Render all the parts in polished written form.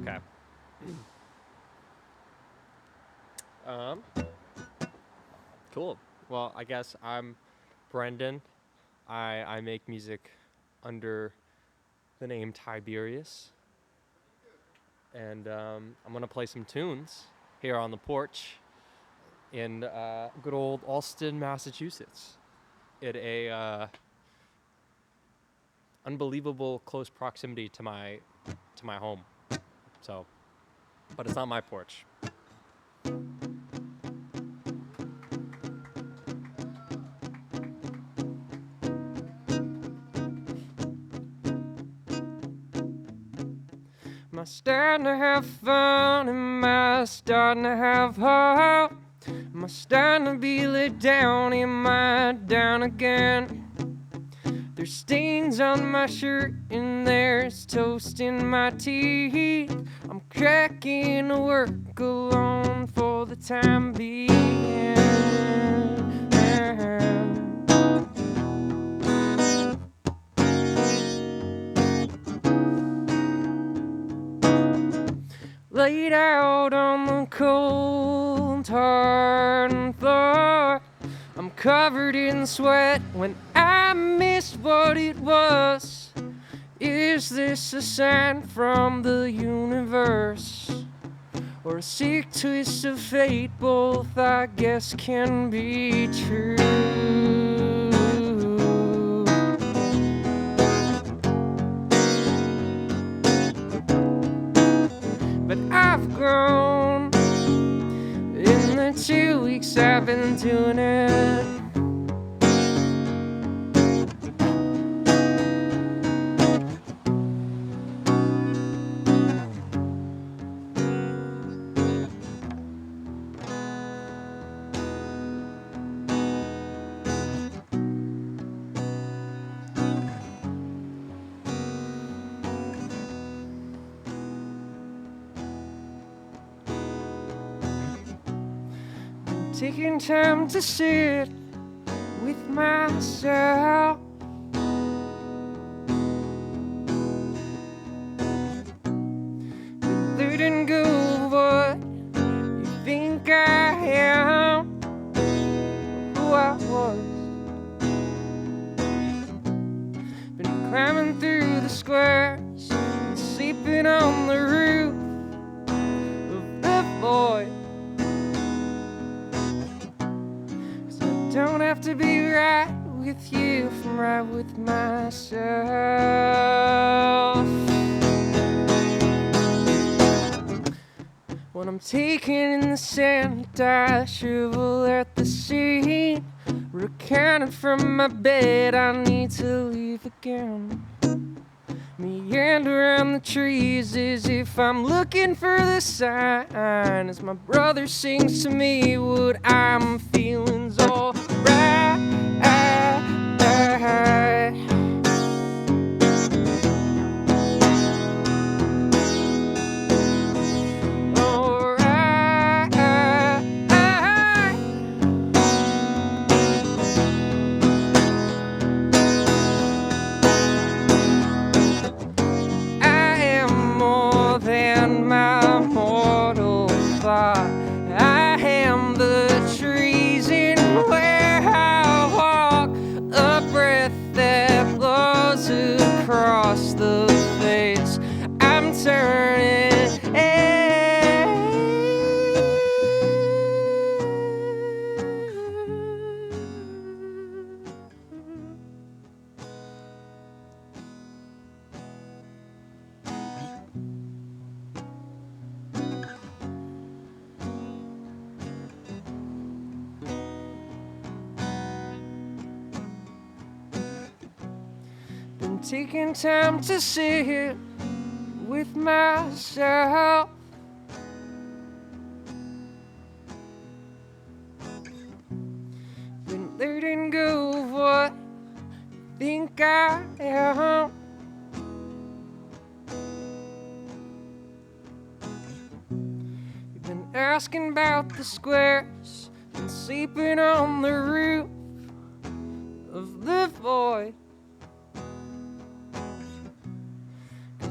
Okay. Um, cool. Well, I guess I'm Brendan. I make music under the name Tiberius, and I'm gonna play some tunes here on the porch in good old Alston, Massachusetts, at a unbelievable close proximity to my home. So, but it's not my porch. Am I starting to have fun? Am I starting to have hope? Am I starting to be let down? Am I down again? There's stains on my shirt and there's toast in my teeth. I'm cracking to work alone for the time being. Laid out on the cold, hard floor, I'm covered in sweat when I missed what it was. Is this a sign from the universe? Or a sick twist of fate? Both, I guess, can be true. But I've grown in the 2 weeks I've been doing it. Taking time to sit with myself. Been letting go of what you think I am, who I was. Been climbing through the squares and sleeping on the roof of the void. Don't have to be right with you if I'm right with myself. When I'm taken in the sand, I shrivel at the scene. Recounted from my bed, I need to leave again. Meander around the trees as if I'm looking for the sign. As my brother sings to me what I'm feeling's all right. I am the trees in where I walk, a breath that blows across the face. I'm turning. Been taking time to sit with myself. Been letting go of what I think I am. You've been asking about the squares and sleeping on the roof of the void.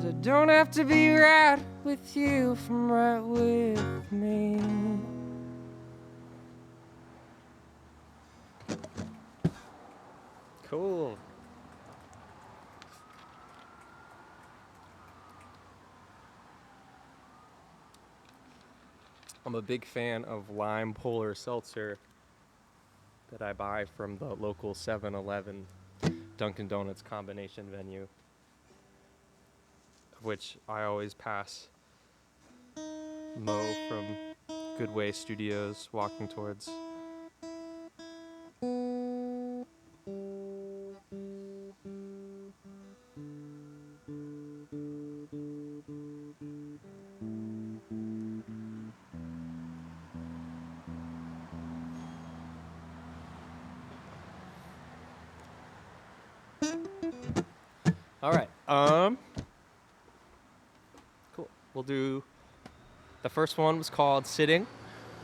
I don't have to be right with you from right with me. Cool. I'm a big fan of lime polar seltzer that I buy from the local 7-Eleven Dunkin' Donuts combination venue, which I always pass Mo from Goodway Studios walking towards. All right. Cool. We'll do. The first one was called Sitting,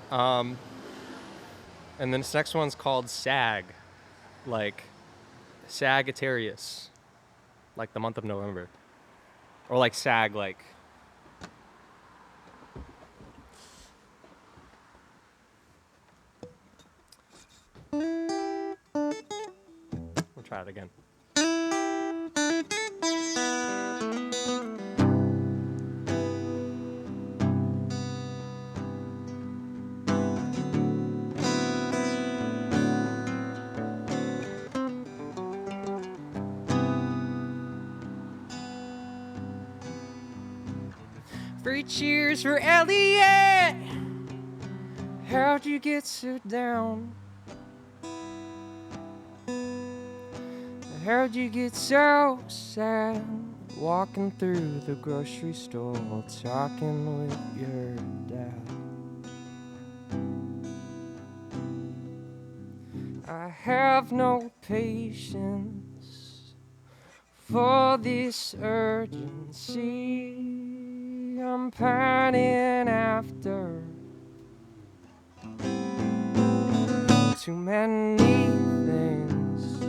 and then this next one's called Sag, like Sagittarius, like the month of November, or like Sag, like. We'll try it again. Three cheers for Elliot. How'd you get so down? How'd you get so sad? Walking through the grocery store, talking with your dad. I have no patience for this urgency. I'm pining after too many things.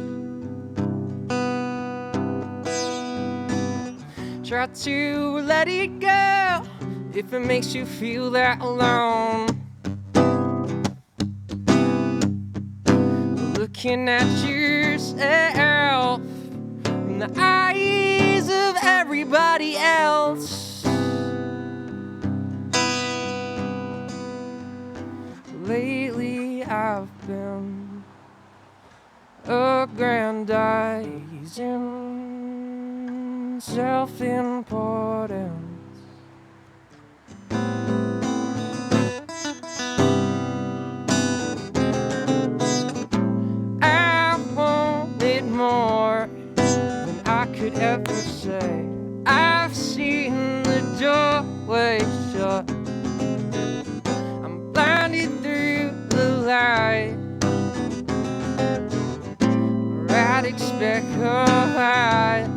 Try to let it go if it makes you feel that alone. Looking at yourself from the eyes of everybody else. Lately I've been aggrandizing self-importance. I wanted more than I could ever say. I've seen the doorway shut. I'm blinded through the light. I'd expect her eyes.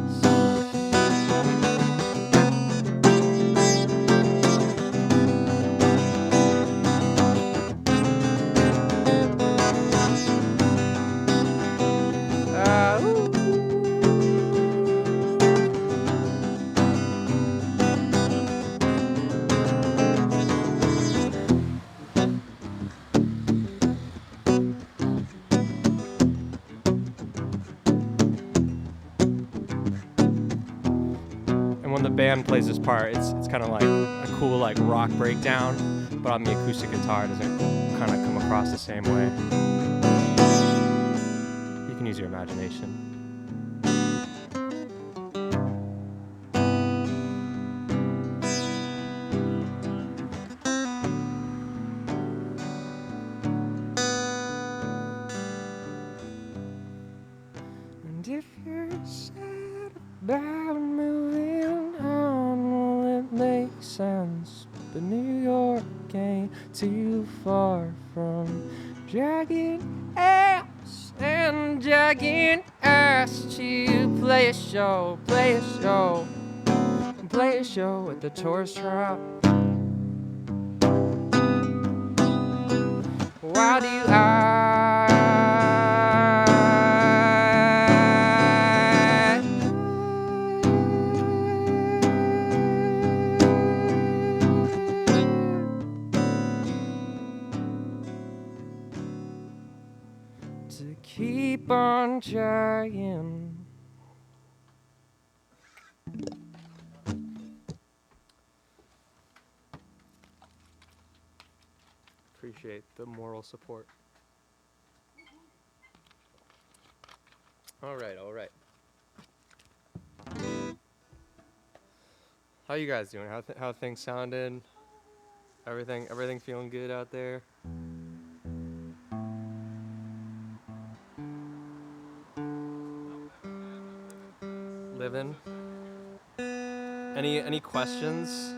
When the band plays this part, it's kind of like a cool like rock breakdown, but on the acoustic guitar it doesn't kind of come across the same way. You can use your imagination. And if you're sad about moving on, well, it makes sense. But New York ain't too far from dragging ass and dragging ass to play a show at the tourist trap. Why do keep on trying. Appreciate the moral support. All right. How you guys doing? How things sounding? Everything feeling good out there? Living? Any questions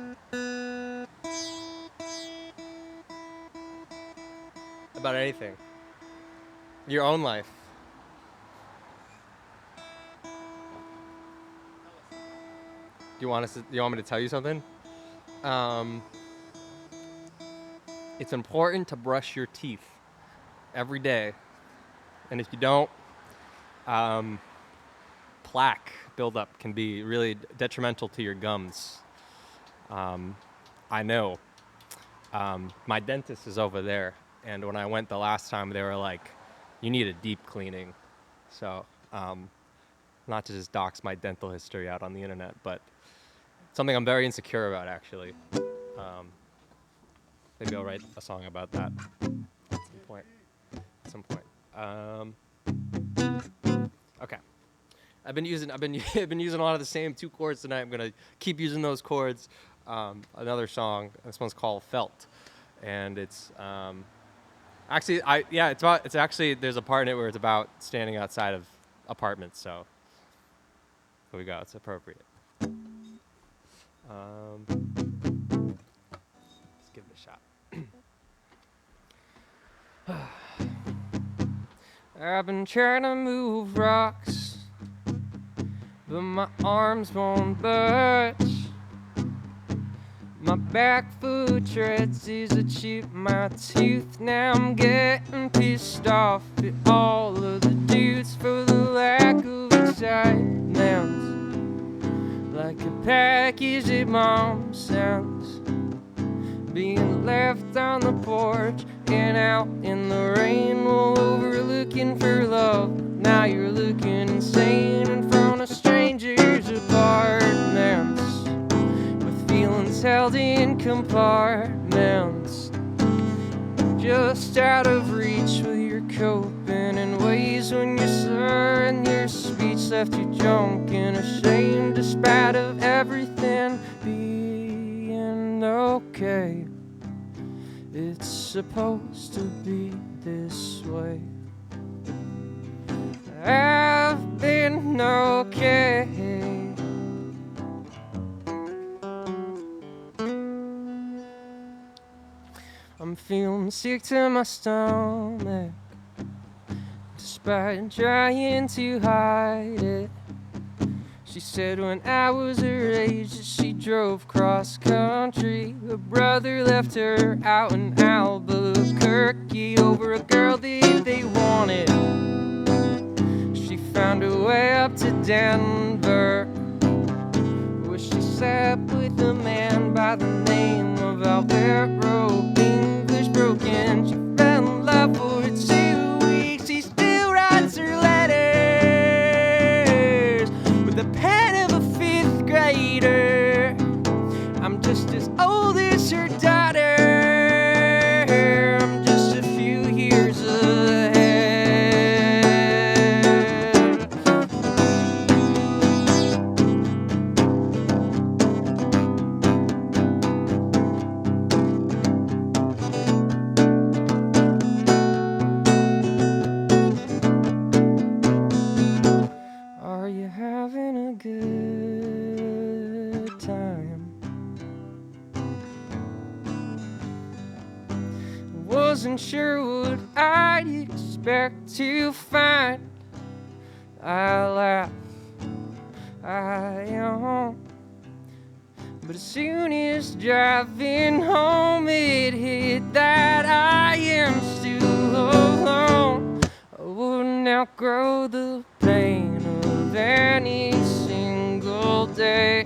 about anything? Your own life? Do you want me to tell you something? It's important to brush your teeth every day, and if you don't, plaque buildup can be really detrimental to your gums. I know. My dentist is over there, and when I went the last time, they were like, "You need a deep cleaning." So, not to just dox my dental history out on the internet, but something I'm very insecure about, actually. Maybe I'll write a song about that at some point. Okay. I've been using a lot of the same 2 chords tonight. I'm gonna keep using those chords. Another song. This one's called "Felt," and it's it's actually there's a part in it where it's about standing outside of apartments. So here we go. It's appropriate. Let's give it a shot. I've been trying to move rocks, but my arms won't budge. My back foot treads is a chip my tooth. Now I'm getting pissed off at all of the dudes for the lack of excitement. Like a package at mom's house, being left on the porch and out in the rain, all over looking for love. Now you're looking insane in front of strangers' apartments, with feelings held in compartments, just out of reach with your coping in ways when your slur and your speech left you drunk and ashamed, despite of everything being okay. It's supposed to be this way. I've been okay. I'm feeling sick to my stomach, despite trying to hide it. She said when I was her age that she drove cross country. Her brother left her out in Albuquerque over a girl that they wanted. She found her way up to Denver, where she sat with a man by the name of Alvaro. English broken, she fell in love for 2 weeks. She still writes her letters with the pen of a 5th grader. I'm just as old as her daughter. I'm just a few years ahead. Are you having a good time? Wasn't sure what I'd expect to find. I laugh, I am. But as soon as driving home, it hit that I am still alone. I wouldn't outgrow the pain of any single day.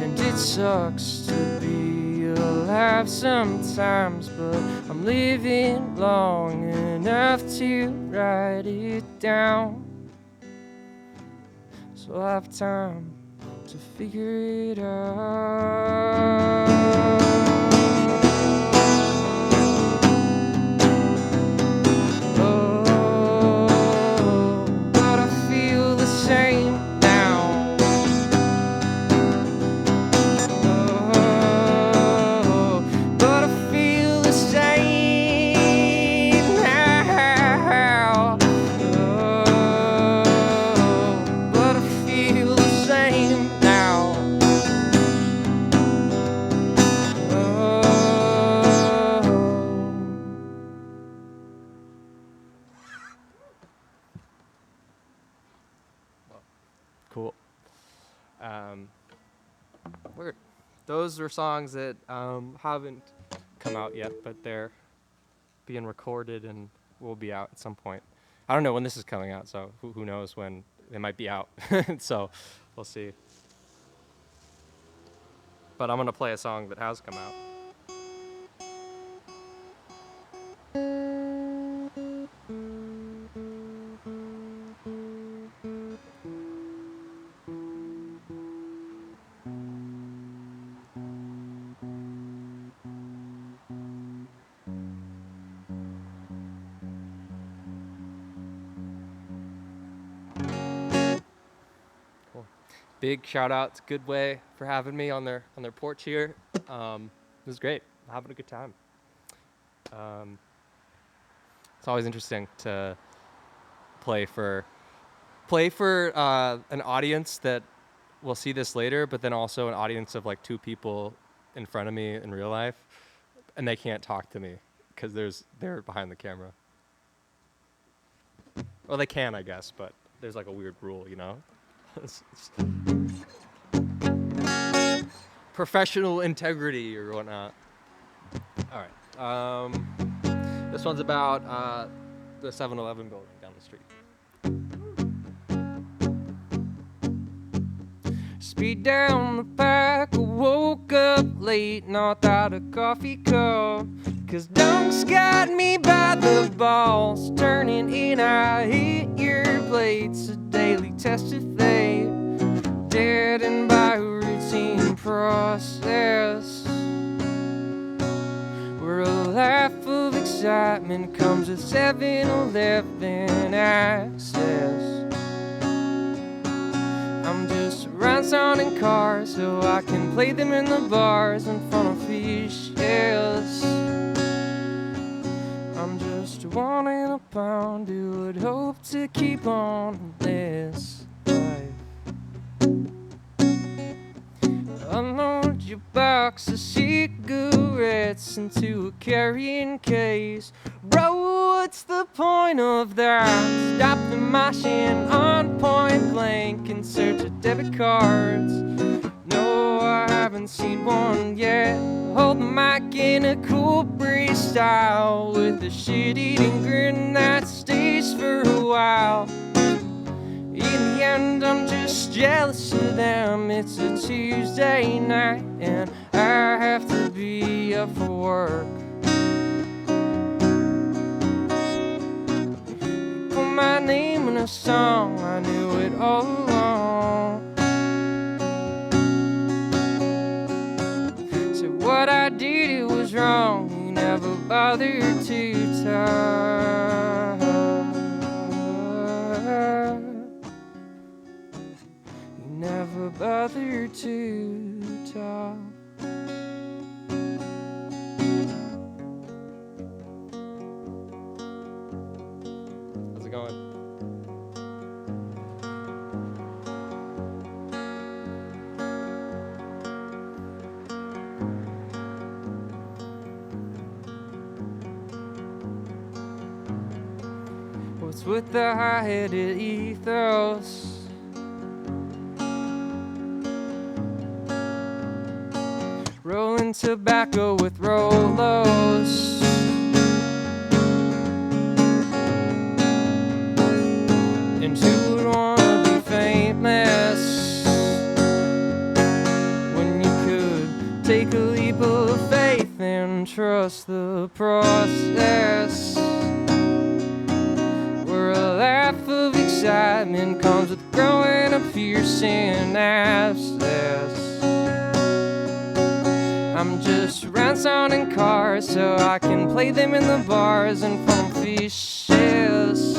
And it sucks to be still have sometimes, but I'm living long enough to write it down, so I'll have time to figure it out. Cool. Those are songs that haven't come out yet, but they're being recorded and will be out at some point. I don't know when this is coming out, so who knows when they might be out. So we'll see. But I'm going to play a song that has come out. Big shout out to Goodway for having me on their porch here. It was great. I'm having a good time. It's always interesting to play for an audience that will see this later, but then also an audience of like two people in front of me in real life, and they can't talk to me because they're behind the camera. Well, they can, I guess, but there's like a weird rule, you know? Professional integrity or whatnot. All right. This one's about the 7-Eleven building down the street. Speed down the pack, I woke up late, knocked out a coffee cup, 'cause Dunk's got me by the balls, turning in, I hit your plates, a daily test of faith, deadened by a routine process, where a laugh of excitement comes with 7-Eleven access. I'm just around sounding cars so I can play them in the bars in front of fish, yes. I'm just wanting a pound, who would hope to keep on this life. Unload your box of cigarettes into a carrying case. Bro, what's the point of that? Stop the machine on point blank in search of debit cards. No, I haven't seen one yet. Hold the mic in a cool breeze style, with a shit-eating grin that stays for a while. In the end, I'm just jealous of them. It's a Tuesday night and I have to be up for work. You put my name in a song, I knew it all along. So what I did, it was wrong. You never bothered to talk. Never bothered to talk. How's it going? What's with the high-headed ethos? Rolling tobacco with Rolos, and who would wanna be famous when you could take a leap of faith? can trust the process, where a laugh of excitement comes with growing a piercing abscess. I'm just ransoning cars so I can play them in the bars and from fishes.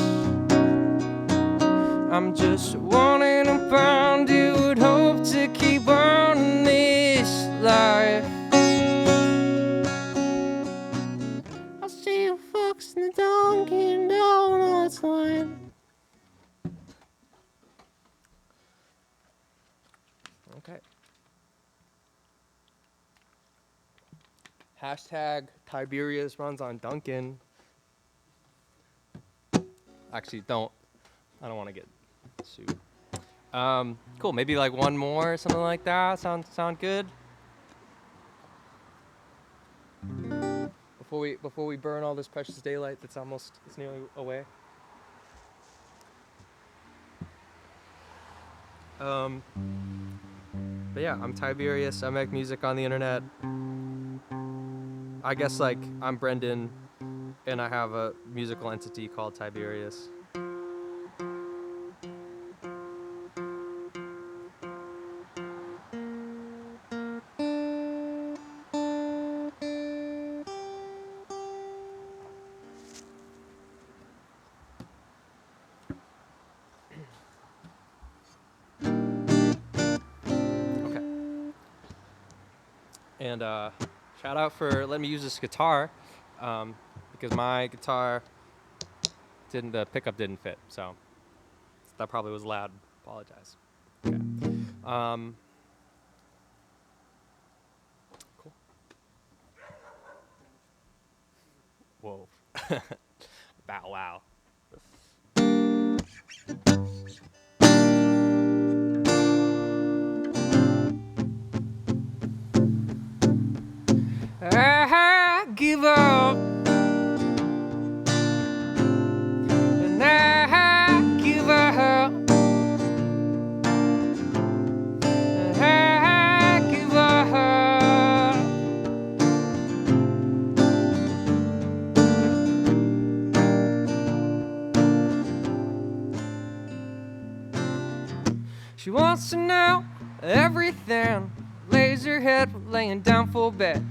I'm just wanting a pound you would hope to keep on in this life. I'll see you folks in the Dunkin' Donuts line. Okay. Hashtag Tiberius runs on Dunkin'. Actually, I don't want to get sued. Cool. Maybe like one more, or something like that. Sound good? Before we burn all this precious daylight it's nearly away. But yeah, I'm Tiberius. I make music on the internet. I guess like I'm Brendan, and I have a musical entity called Tiberius. Okay. And shout out for letting me use this guitar, because my guitar the pickup didn't fit, so that probably was loud. Apologize. Okay. Cool. Whoa. Bow wow. I give up, and I give up, and I give up. She wants to know everything, lays her head laying down full bed.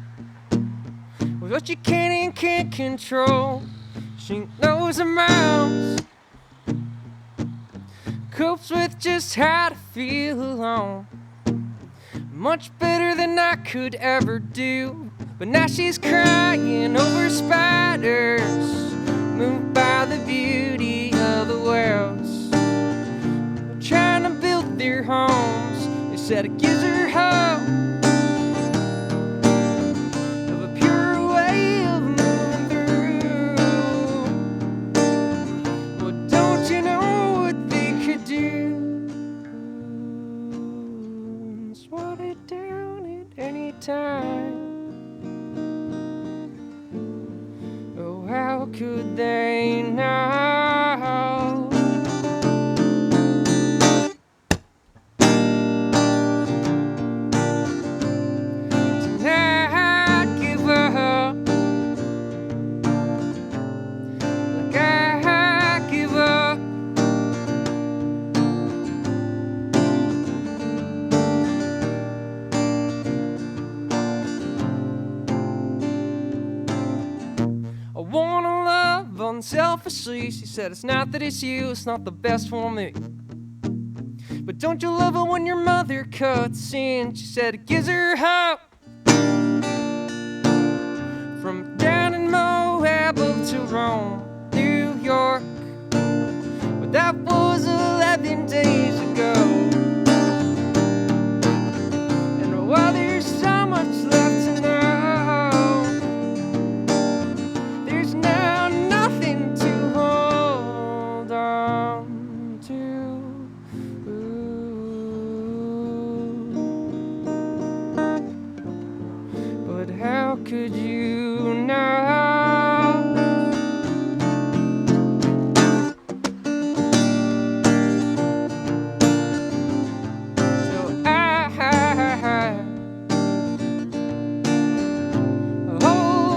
What you can and can't control, she knows a mouse, copes with just how to feel alone, much better than I could ever do. But now she's crying over spiders, moved by the beauty of the whales. They're trying to build their homes, they said it gives her hope. Time. Oh, how could they know? Tonight, give up, like I give up. I wanna love unselfishly. She said it's not that it's you, it's not the best for me. But don't you love it when your mother cuts in? She said it gives her hope. From down in Moab up to Rome, New York. But that was 11 days ago. And while there's so much left to know, how could you know? So I hold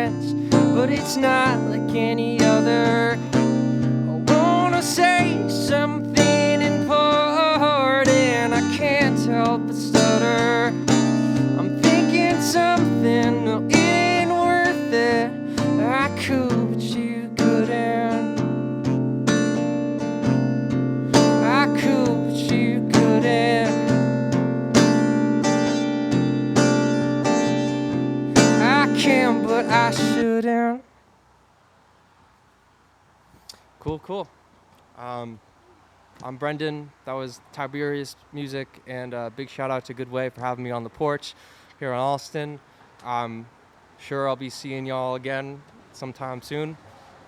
friends, but it's not like any other. I wanna say something important, I can't help but stutter. I'm thinking something, no, it ain't worth it. I could, but you couldn't. I could, but you couldn't. I can, but I shouldn't. Cool. I'm Brendan. That was Tiberius Music, and a big shout out to Goodway for having me on the porch here in Austin. I'm sure I'll be seeing y'all again sometime soon.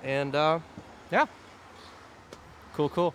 And yeah, cool.